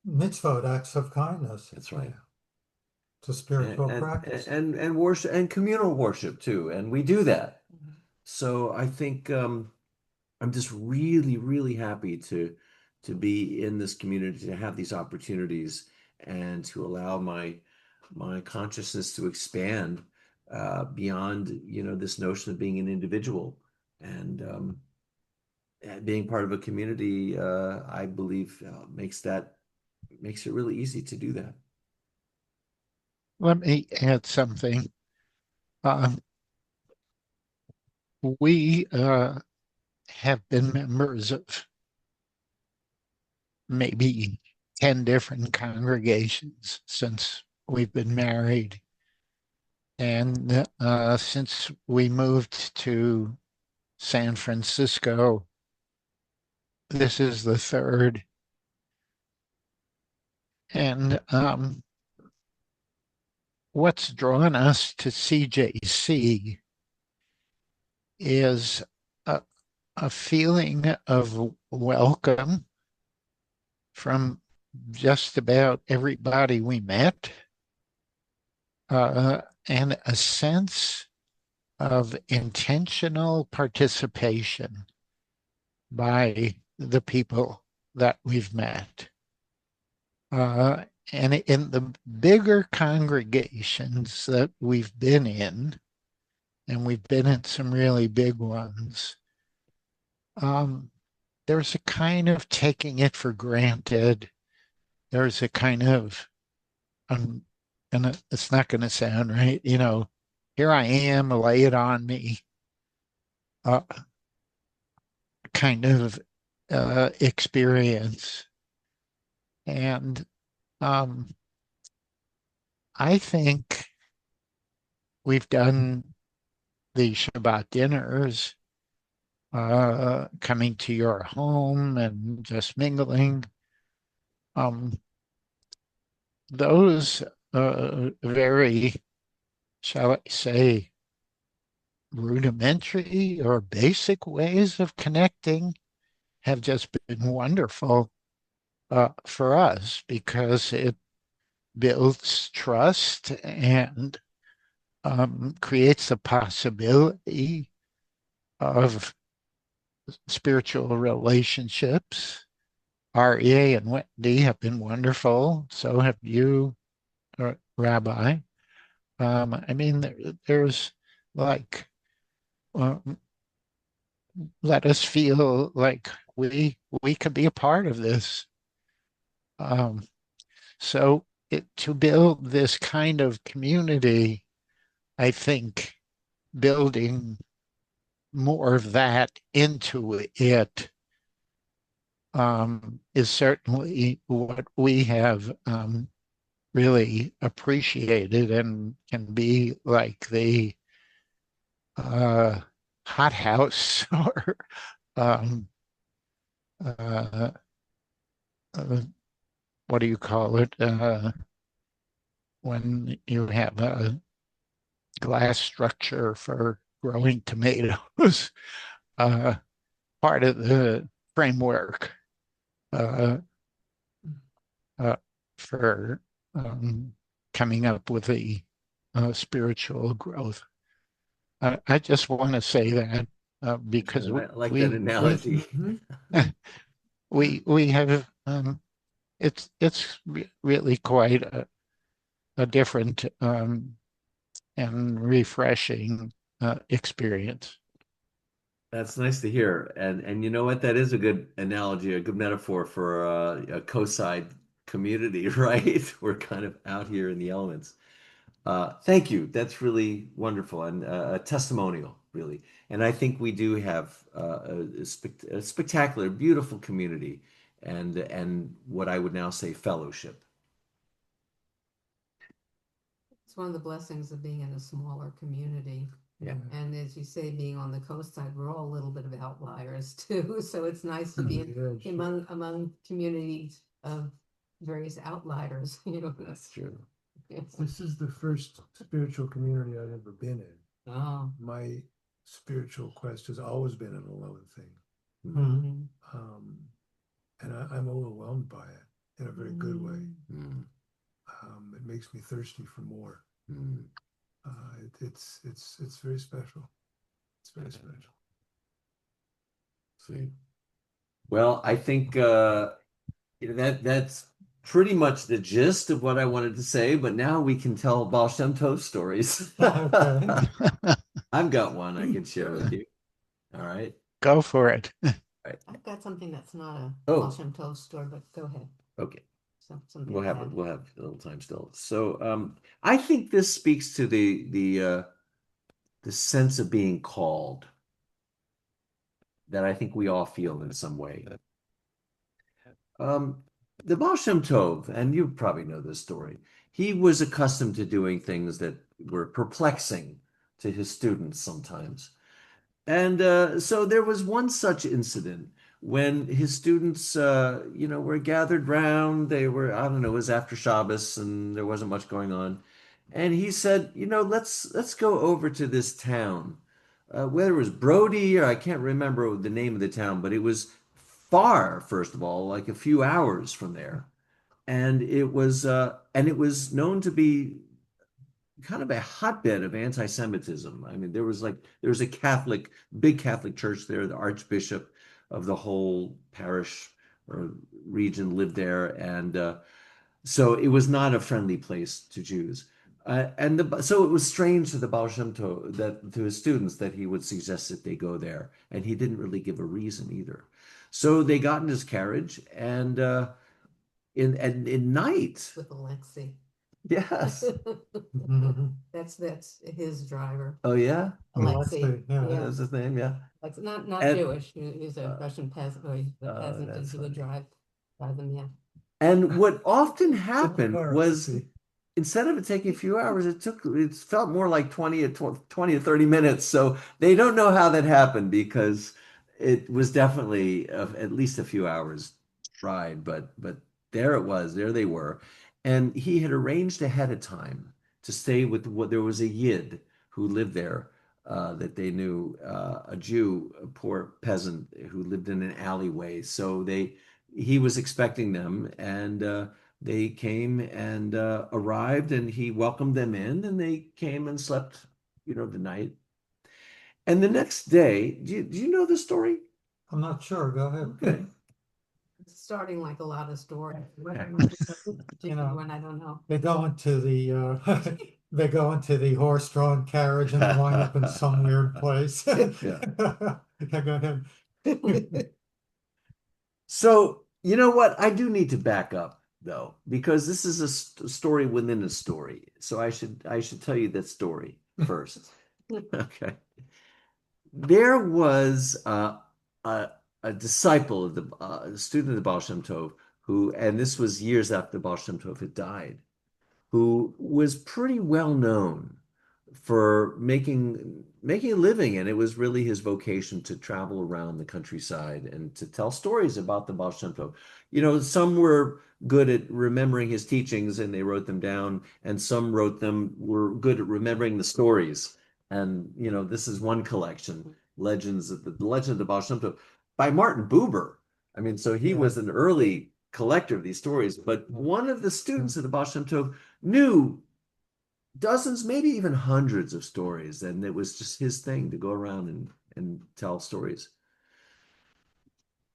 mitzvot, acts of kindness. That's right. To spiritual practice. And worship and communal worship too, and we do that. So I think I'm just really, really happy to be in this community, to have these opportunities, and to allow my consciousness to expand beyond, this notion of being an individual and being part of a community. I believe makes it really easy to do that. Let me add something. We have been members of maybe 10 different congregations since we've been married. And since we moved to San Francisco, this is the third. And what's drawn us to CJC is a feeling of welcome from just about everybody we met, and a sense of intentional participation by the people that we've met. And in the bigger congregations that we've been in, and we've been in some really big ones, there's a kind of taking it for granted. There's a kind of, and it's not going to sound right, here I am, lay it on me, uh, kind of experience. And I think we've done the Shabbat dinners, coming to your home and just mingling. Those very, shall I say, rudimentary or basic ways of connecting have just been wonderful for us because it builds trust and creates the possibility of spiritual relationships. R.A. and Wendy have been wonderful. So have you, Rabbi. I mean, there's like, let us feel like we could be a part of this. So to build this kind of community, I think building more of that into it is certainly what we have really appreciated and can be like the hothouse or um, uh, uh, what do you call it when you have a glass structure for growing tomatoes, uh, part of the framework uh, for coming up with the spiritual growth. I just want to say that because I like that analogy. we have it's really quite a different and refreshing experience. That's nice to hear. And you know what? That is a good analogy, a good metaphor for a coastside community, right? We're kind of out here in the elements. Thank you. That's really wonderful and a testimonial, really. And I think we do have a spectacular, beautiful community and what I would now say fellowship. It's one of the blessings of being in a smaller community. Yeah. And as you say, being on the coastside, we're all a little bit of outliers too. So it's nice to be among communities of various outliers, That's true. This is the first spiritual community I've ever been in. Oh. My spiritual quest has always been an alone thing. Mhm. And I'm overwhelmed by it in a very good way. Mm. It makes me thirsty for more. Mm. It's very special. It's very special. Sweet. Well, I think that's pretty much the gist of what I wanted to say, but now we can tell Baal Shem Tov stories. Okay. I've got one I can share with you. All right. Go for it. I've got something that's not a Oh. Baal Shem Tov story, but go ahead. Okay. Something We'll to have add. we'll have a little time still. So I think this speaks to the sense of being called that I think we all feel in some way. The Baal Shem Tov, and you probably know this story, he was accustomed to doing things that were perplexing to his students sometimes. And so there was one such incident when his students, were gathered round. They were, I don't know, it was after Shabbos and there wasn't much going on. And he said, let's go over to this town. Whether it was Brody or I can't remember the name of the town, but it was far, first of all, like a few hours from there. And it was known to be kind of a hotbed of anti-Semitism. I mean, there was a big Catholic church there. The Archbishop of the whole parish or region lived there, and so it was not a friendly place to Jews. So it was strange to the Baal Shem Tov, that to his students, that he would suggest that they go there, and he didn't really give a reason either. So they got in his carriage, and in night, With Alexei. yes. That's his driver. Oh yeah, Alexei, yeah. yeah. that's his name. Yeah. Like not And- Jewish. He's a Russian peasant, or he's a Oh, peasant, and that's he would drive them. Yeah. And what often happened Car, was, see. instead of it taking a few hours, it felt more like 20 to 30 minutes. So they don't know how that happened, because it was definitely at least a few hours ride, but there it was, there they were. And he had arranged ahead of time to stay with there was a Yid who lived there, that they knew, a Jew, a poor peasant who lived in an alleyway. So he was expecting them, and they came and arrived, and he welcomed them in, and they came and slept, the night. And the next day, do you know the story? I'm not sure. Go ahead. Okay. It's starting like a lot of stories. Okay. You know, When I don't know. They go into the they go into the horse-drawn carriage and wind up in some weird place. Yeah. Yeah, go ahead. So, you know what? I do need to back up, though, because this is a story within a story. So I should tell you that story first. Okay. There was a disciple of a student of the Baal Shem Tov, who, and this was years after the Baal Shem Tov had died, who was pretty well known for making a living, and it was really his vocation to travel around the countryside and to tell stories about the Baal Shem Tov. Some were good at remembering his teachings and they wrote them down, and some were good at remembering the stories. And this is one collection, the Legend of the Baal Shem Tov, by Martin Buber. I mean, so he was an early collector of these stories, but one of the students of the Baal Shem Tov knew dozens, maybe even hundreds of stories, and it was just his thing to go around and tell stories.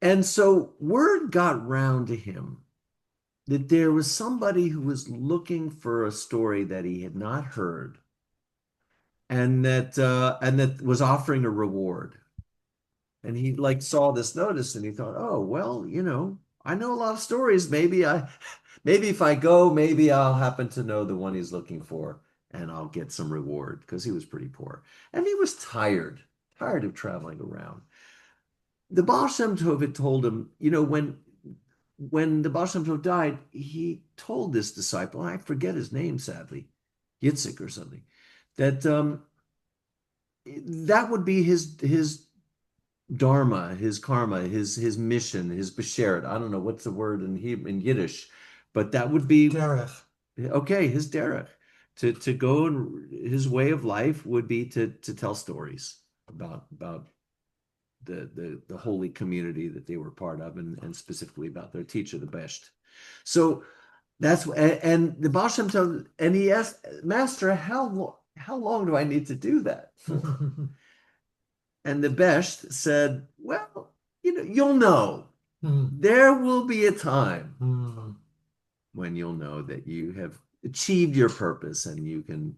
And so word got round to him that there was somebody who was looking for a story that he had not heard, and that was offering a reward. And he saw this notice, and he thought, oh well, I know a lot of stories. Maybe if I go, maybe I'll happen to know the one he's looking for, and I'll get some reward, because he was pretty poor. And he was tired of traveling around. The Baal Shem Tov had told him, when the Baal Shem Tov died, he told this disciple, I forget his name, sadly, Yitzhak or something, that that would be his dharma, his karma, his mission, his besheret. I don't know what's the word in Yiddish, but that would be Derech. okay. His derech, to go, and his way of life would be to tell stories about the holy community that they were part of, and specifically about their teacher, the Besht. So that's and the Baal Shem Tov, and he asked, Master, how long do I need to do that? And the Besht said, well, you'll know. There will be a time when you'll know that you have achieved your purpose and you can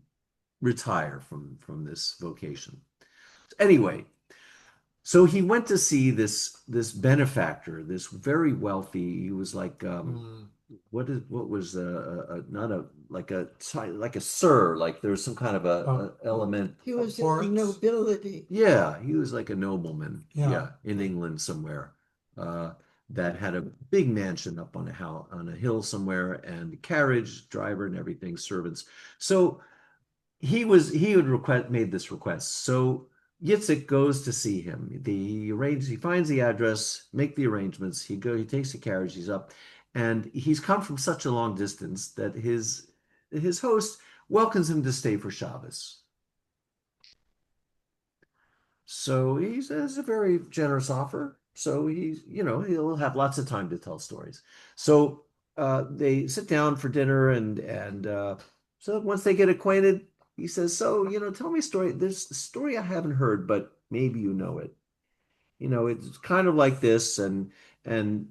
retire from this vocation. Anyway, so he went to see this benefactor, this very wealthy. He was like what was not a like a sir, like there was some kind of a element. He was in the nobility. Yeah, he was like a nobleman. Yeah. In England somewhere, that had a big mansion up on a hill somewhere, and carriage, driver, and everything, servants. So he had made this request. So Yitzhak goes to see him. He finds the address, make the arrangements. He takes the carriage, he's up, and he's come from such a long distance that his host welcomes him to stay for Shabbos. So he says a very generous offer. So he'll have lots of time to tell stories. So they sit down for dinner, and so once they get acquainted, he says, so, tell me a story. There's a story I haven't heard, but maybe you know it. It's kind of like this, and and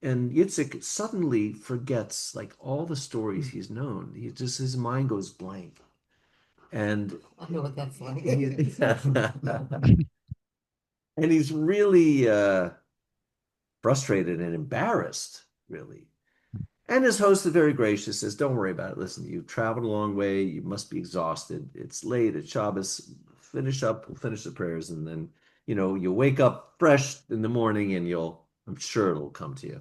Yitzhak suddenly forgets like all the stories he's known. His mind goes blank. And I know what that's like. and he's really frustrated and embarrassed, really. And his host is very gracious, says, don't worry about it. Listen, you've traveled a long way. You must be exhausted. It's late at Shabbos. Finish up, we'll finish the prayers, and then, you'll wake up fresh in the morning and I'm sure it'll come to you.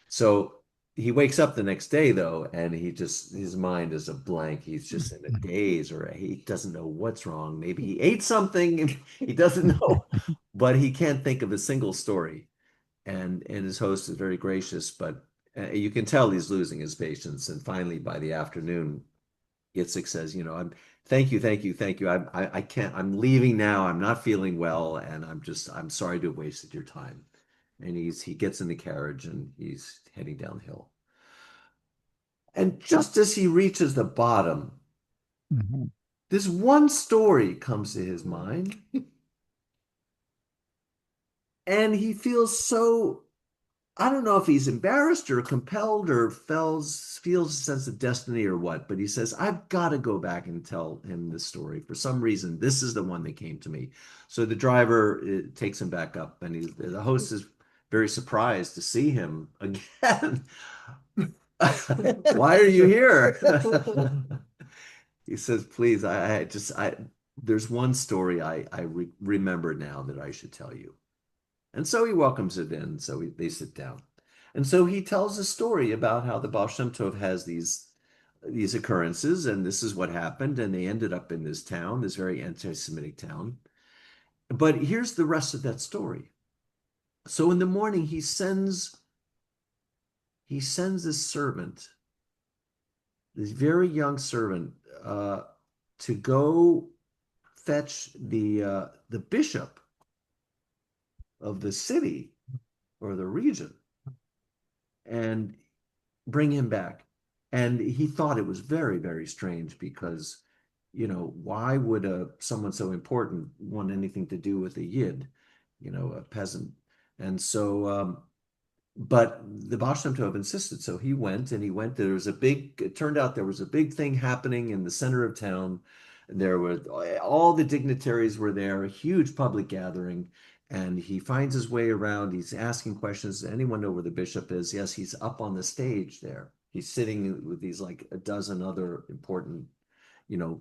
So he wakes up the next day, though, and his mind is a blank. He's just in a daze, or he doesn't know what's wrong. Maybe he ate something and he doesn't know, but he can't think of a single story. And his host is very gracious, but you can tell he's losing his patience. And finally, by the afternoon, Yitzhak says, thank you, thank you, thank you. I can't, I'm leaving now. I'm not feeling well, and I'm sorry to have wasted your time. And he gets in the carriage and he's heading downhill. And just as he reaches the bottom, Mhm. this one story comes to his mind. And he feels so, I don't know if he's embarrassed or compelled or feels a sense of destiny or what, but he says, I've got to go back and tell him this story. For some reason, this is the one that came to me. So the driver takes him back up, and the host is very surprised to see him again. Why are you here? He says, please, there's one story I remember now that I should tell you. And so he welcomes it in. So they sit down. And so he tells a story about how the Baal Shem Tov has these occurrences, and this is what happened. And they ended up in this town, this very anti-Semitic town. But here's the rest of that story. So in the morning, this servant, this very young servant, to go fetch the bishop of the city or the region and bring him back. And he thought it was very, very strange because, why would someone so important want anything to do with a yid, a peasant? And so, but the Baal Shem Tov insisted. So he went. It turned out there was a big thing happening in the center of town. There were all the dignitaries were there, a huge public gathering. And he finds his way around. He's asking questions. Does anyone know where the bishop is? Yes, he's up on the stage there. He's sitting with these like a dozen other important, you know,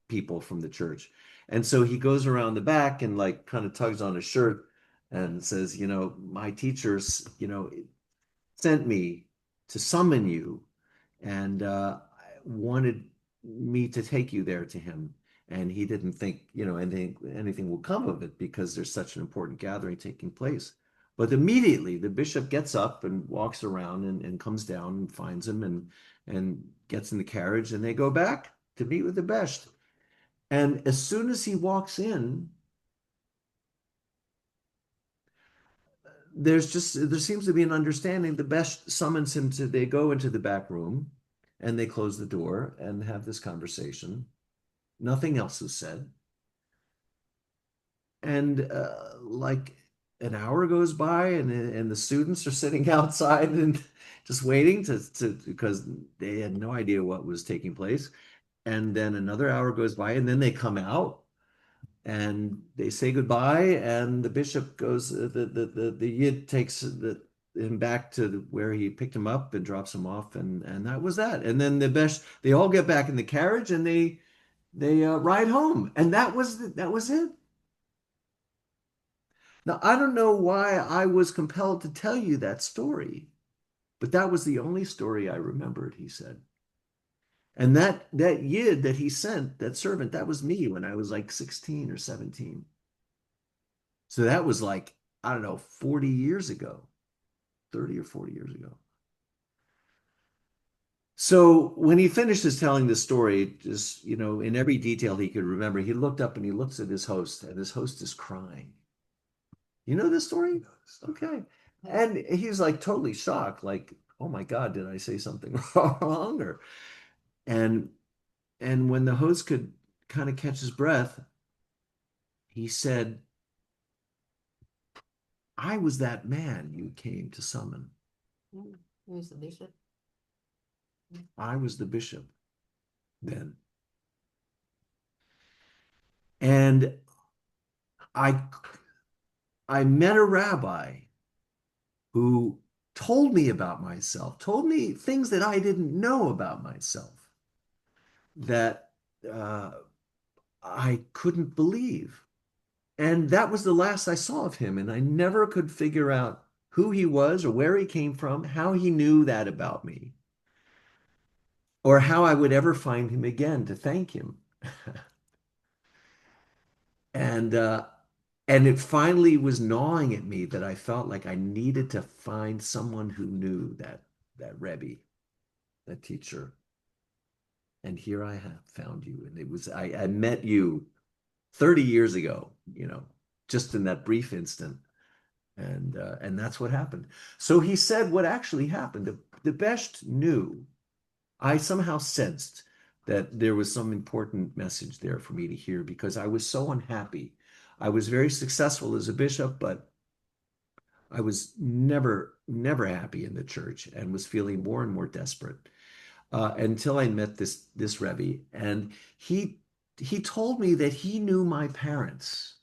people from the church. And so he goes around the back and like kind of tugs on his shirt and says, my teachers, sent me to summon you and wanted me to take you there to him. And he didn't think, anything will come of it because there's such an important gathering taking place. But immediately the bishop gets up and walks around and comes down and finds him and gets in the carriage and they go back to meet with the best. And as soon as he walks in, there seems to be an understanding. The best summons him they go into the back room and they close the door and have this conversation. Nothing else is said. And like an hour goes by and the students are sitting outside and just waiting because they had no idea what was taking place. And then another hour goes by and then they come out and they say goodbye and the bishop goes the yid takes him back to where he picked him up and drops him off and that was that. And then they all get back in the carriage and they ride home and that was it. Now, I don't know why I was compelled to tell you that story, but that was the only story I remembered, he said. And that yid that he sent, that servant, that was me when I was like 16 or 17. So that was like, I don't know, 40 years ago, 30 or 40 years ago. So when he finishes telling the story, just, in every detail he could remember, he looked up and he looks at his host, and his host is crying. You know this story? Okay. And he's like totally shocked, like, oh my God, did I say something wrong? And And when the host could kind of catch his breath, he said, I was that man you came to summon. Who's the bishop? I was the bishop then. And I I met a rabbi who told me about myself, told me things that I didn't know about myself that uh, I couldn't believe. And that was the last I saw of him. And I never could figure out who he was or where he came from, how he knew that about me, or how I would ever find him again to thank him. And and it finally was gnawing at me that I felt like I needed to find someone who knew that Rebbe, that teacher. And here I have found you. And it was I met you 30 years ago, just in that brief instant. And that's what happened. So he said what actually happened. The Besht knew. I somehow sensed that there was some important message there for me to hear because I was so unhappy. I was very successful as a bishop, but I was never happy in the church and was feeling more and more desperate until I met this Rebbe, and he told me that he knew my parents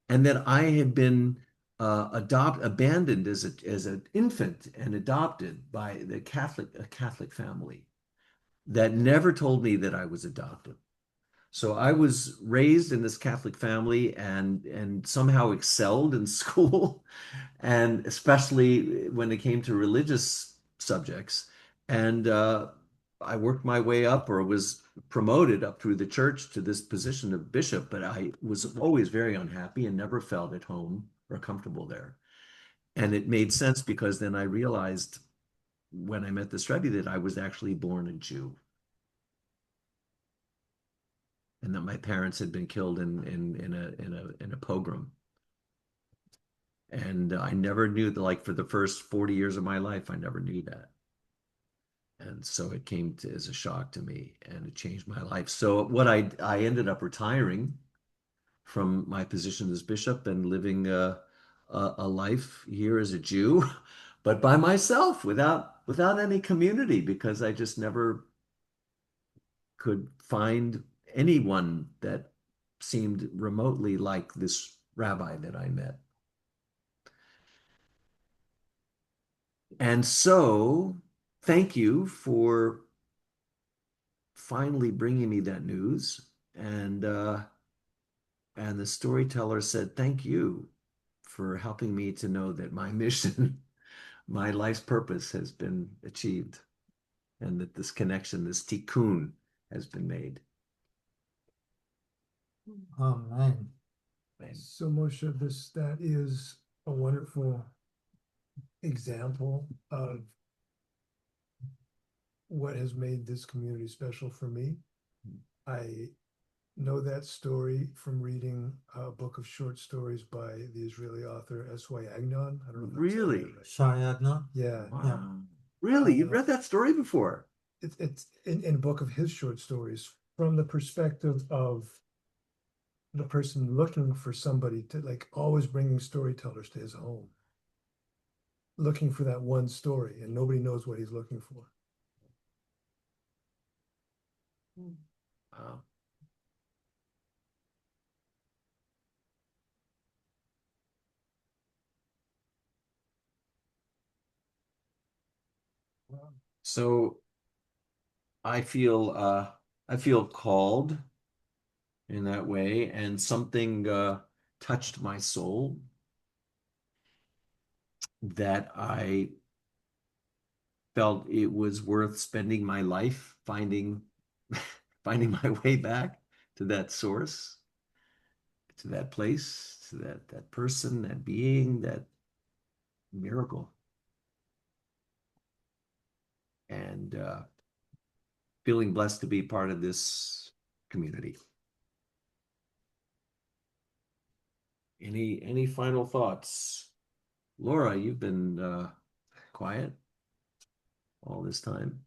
and that I had been abandoned as an infant and adopted by a Catholic family that never told me that I was adopted. So I was raised in this Catholic family and somehow excelled in school, and especially when it came to religious subjects. And I worked my way up or was promoted up through the church to this position of bishop, but I was always very unhappy and never felt at home or comfortable there. And it made sense because then I realized when I met this Rebbe that I was actually born a Jew and that my parents had been killed in a pogrom. And I never knew that, like for the first 40 years of my life, I never knew that. And so it came as a shock to me and it changed my life. So what I ended up retiring from my position as bishop and living a life here as a Jew, but by myself without any community because I just never could find anyone that seemed remotely like this rabbi that I met. And so, thank you for finally bringing me that news. And the storyteller said, "Thank you for helping me to know that my mission, my life's purpose, has been achieved, and that this connection, this tikkun, has been made." Amen. So Moshe, that is a wonderful example of what has made this community special for me. I know that story from reading a book of short stories by the Israeli author S.Y. Agnon. I don't know if I'm saying Really? that right. Shayagna? Yeah, Wow. Really? You've read that story before? it's in a book of his short stories from the perspective of the person looking for somebody to, like, always bringing storytellers to his home, looking for that one story, and nobody knows what he's looking for. Wow. So I feel called in that way, and something touched my soul that I felt it was worth spending my life finding my way back to that source, to that place, to that person, that being, that miracle. And feeling blessed to be part of this community. Any final thoughts? Laura, you've been quiet all this time.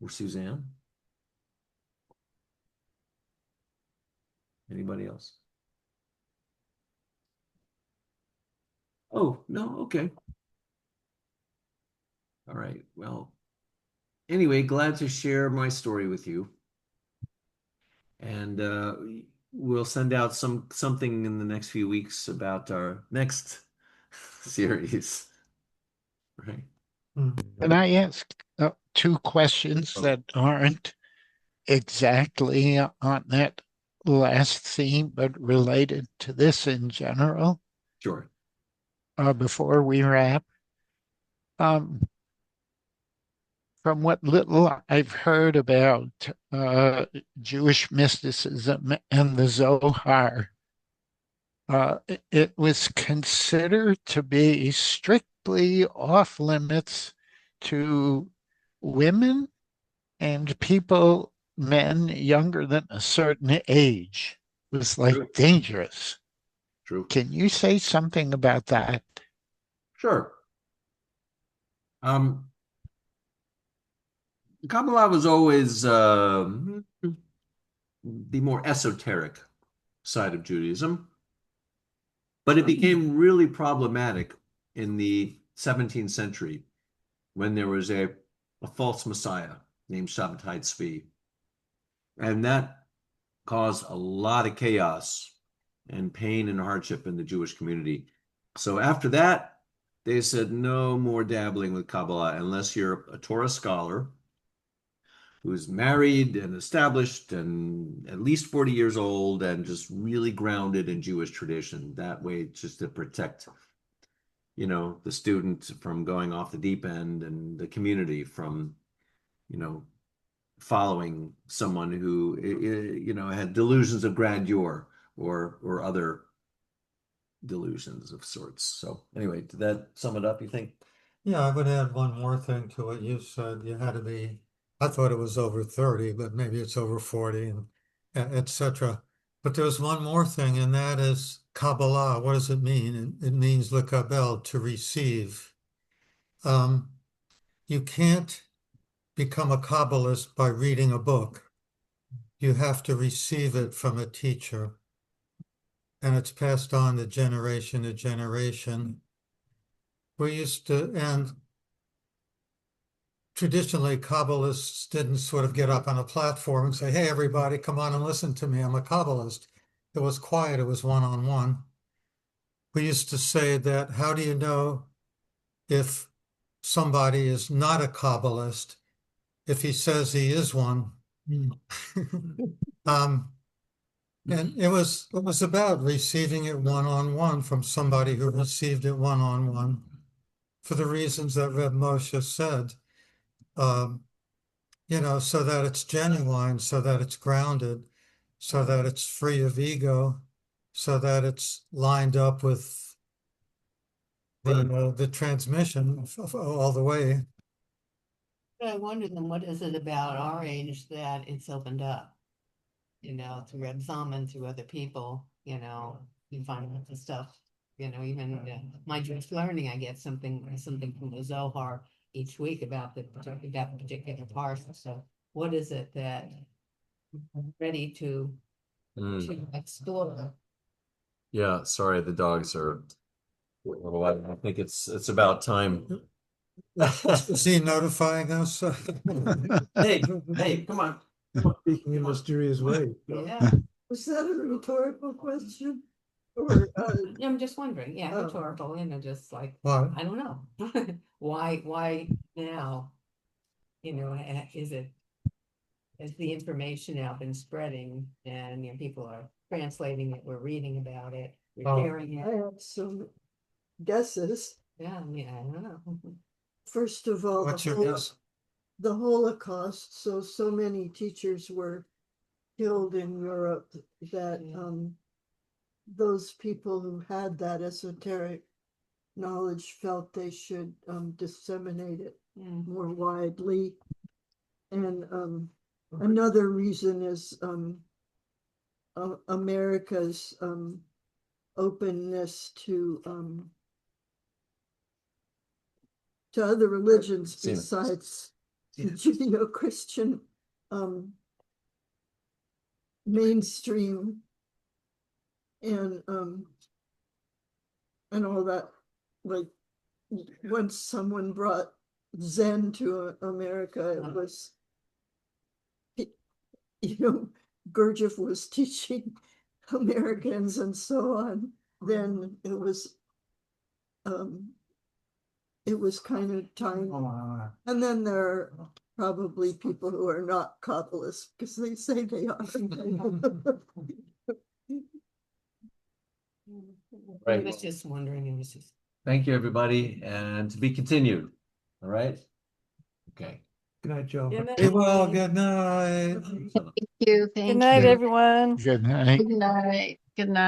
or Suzanne? Anybody else? Oh, no, okay. All right. Well, anyway, glad to share my story with you. And we'll send out something in the next few weeks about our next series. Right. Can I ask two questions that aren't exactly on that last theme, but related to this in general, Sure. before we wrap? Um, from what little I've heard about Jewish mysticism and the Zohar, it was considered to be strictly off limits to women and people, men younger than a certain age. It was like True. dangerous. True. Can you say something about that? Sure. Kabbalah was always the more esoteric side of Judaism, but it became really problematic in the 17th century when there was a false messiah named Shabbatai Tzvi. And that caused a lot of chaos and pain and hardship in the Jewish community. So after that, they said no more dabbling with Kabbalah unless you're a Torah scholar who's married and established and at least 40 years old and just really grounded in Jewish tradition. That way, just to protect, the student from going off the deep end and the community from, following someone who, had delusions of grandeur or other delusions of sorts. So anyway, did that sum it up, you think? Yeah, I would add one more thing to it. You said you had to be, I thought it was over 30, but maybe it's over 40 and etc. But there's one more thing, and that is Kabbalah. What does it mean? It means lekabel, to receive. Um, you can't become a Kabbalist by reading a book. You have to receive it from a teacher. And it's passed on to generation. We used to, and traditionally, Kabbalists didn't sort of get up on a platform and say, hey, everybody, come on and listen to me. I'm a Kabbalist. It was quiet. It was one-on-one. We used to say that, how do you know if somebody is not a Kabbalist if he says he is one? And it was about receiving it one-on-one from somebody who received it one-on-one for the reasons that Reb Moshe said. So that it's genuine, so that it's grounded, so that it's free of ego, so that it's lined up with the transmission all the way. But I wonder then, what is it about our age that it's opened up? Through Reb Zalman, through other people, you find out the stuff, even my Jewish learning, I get something from the Zohar each week about the particular parcel. So what is it that I'm ready to explore? Yeah, sorry, the dogs are. Well, I think it's about time. Is he notifying us? Hey, come on. Speaking in mysterious way. Yeah, Was that a rhetorical question? Or, I'm just wondering, Oh. rhetorical, just like, What? I don't know. Why now? Has the information now been spreading and, people are translating it, we're reading about it, we're Oh. sharing I it. have some guesses. Yeah, I don't know. First of all, What's your guess? the Holocaust. So many teachers were killed in Europe that those people who had that esoteric knowledge felt they should disseminate it more widely. And another reason is America's openness to other religions besides Judeo-Christian mainstream and all that. Like once someone brought Zen to America, it was, Gurdjieff was teaching Americans and so on. Then it was kind of time. And then there are probably people who are not Kabbalists because they say they are. I was just wondering, it was just. Thank you, everybody, and to be continued. All right. Okay. Good night, Joe. Be well, good night. Thank you. Good night, everyone. Good night. Good night. Good night.